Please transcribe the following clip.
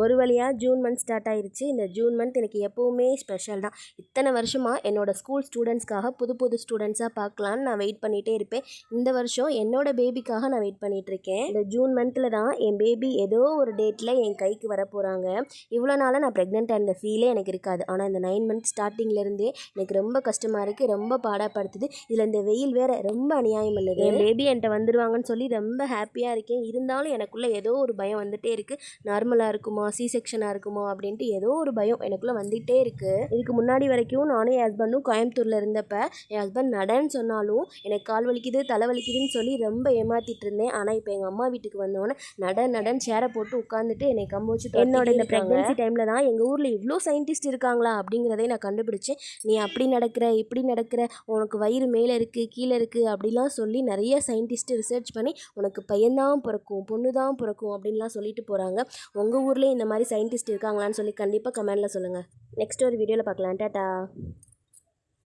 ஒரு வழியாக June month start ஆயிருச்சு. இந்த ஜூன் மந்த் எனக்கு எப்போவுமே ஸ்பெஷல் தான். இத்தனை வருஷமாக என்னோடய ஸ்கூல் ஸ்டூடெண்ட்ஸ்க்காக புது புது ஸ்டூடெண்ட்ஸாக பார்க்கலான்னு நான் வெயிட் பண்ணிகிட்டே இருப்பேன். இந்த வருஷம் என்னோடய பேபிக்காக நான் வெயிட் பண்ணிகிட்ருக்கேன். இந்த ஜூன் மந்தில் தான் என் பேபி ஏதோ ஒரு டேட்டில் என் கைக்கு வர போகிறாங்க. இவ்வளோ நாளாக நான் ப்ரெக்னெண்ட்டாக இருந்த ஃபீலே எனக்கு இருக்காது. ஆனால் இந்த 9 மந்த் ஸ்டார்டிங்லேருந்தே எனக்கு ரொம்ப கஷ்டமாக இருக்குது, ரொம்ப பாடாப்படுத்துது. இதில் இந்த வெயில் வேறு ரொம்ப அநியாயம் பண்ணுது. என் பேபி என்கிட்ட வந்துடுவாங்கன்னு சொல்லி ரொம்ப ஹாப்பியாக இருக்கேன். இருந்தாலும் எனக்குள்ளே ஏதோ ஒரு பயம் வந்துகிட்டே இருக்குது. நார்மலாக இருக்குமா, சி செக்ஷனாக இருக்குமா அப்படின்ட்டு ஏதோ ஒரு பயம் எனக்குள்ளே வந்துகிட்டே இருக்குது. இதுக்கு முன்னாடி வரைக்கும் நானும் என் ஹஸ்பண்டும் கோயம்புத்தூரில் இருந்தப்ப என் ஹஸ்பண்ட் நடன்னு சொன்னாலும் எனக்கு கால் வலிக்குது தலை வலிக்குதுன்னு சொல்லி ரொம்ப ஏமாற்றிட்டு இருந்தேன். ஆனால் இப்போ எங்கள் அம்மா வீட்டுக்கு வந்தோடனே நடன்னு சேரை போட்டு உட்காந்துட்டு என்னை கம்பு வச்சு என்னோட இந்த ப்ரெக்னென்சி டைமில் தான் எங்கள் ஊரில் இவ்வளோ சயின்டிஸ்ட் இருக்காங்களா அப்படிங்கிறதே நான் கண்டுபிடிச்சேன். நீ அப்படி நடக்கிற இப்படி நடக்கிற, உனக்கு வயிறு மேலே இருக்குது கீழே இருக்குது அப்படிலாம் சொல்லி நிறைய சயின்டிஸ்ட்டு ரிசர்ச் பண்ணி உனக்கு பையன்தான் பிறக்கும் பொண்ணு தான் பிறக்கும் அப்படின்லாம் சொல்லிட்டு போகிறாங்க. உங்கள் ஊரில் இந்த மாதிரி சயின்டிஸ்ட் இருக்காங்களான்னு சொல்லி கண்டிப்பாக கமெண்டில் சொல்லுங்கள். நெக்ஸ்ட் ஒரு வீடியோவில் பார்க்கலாம். டாட்டா.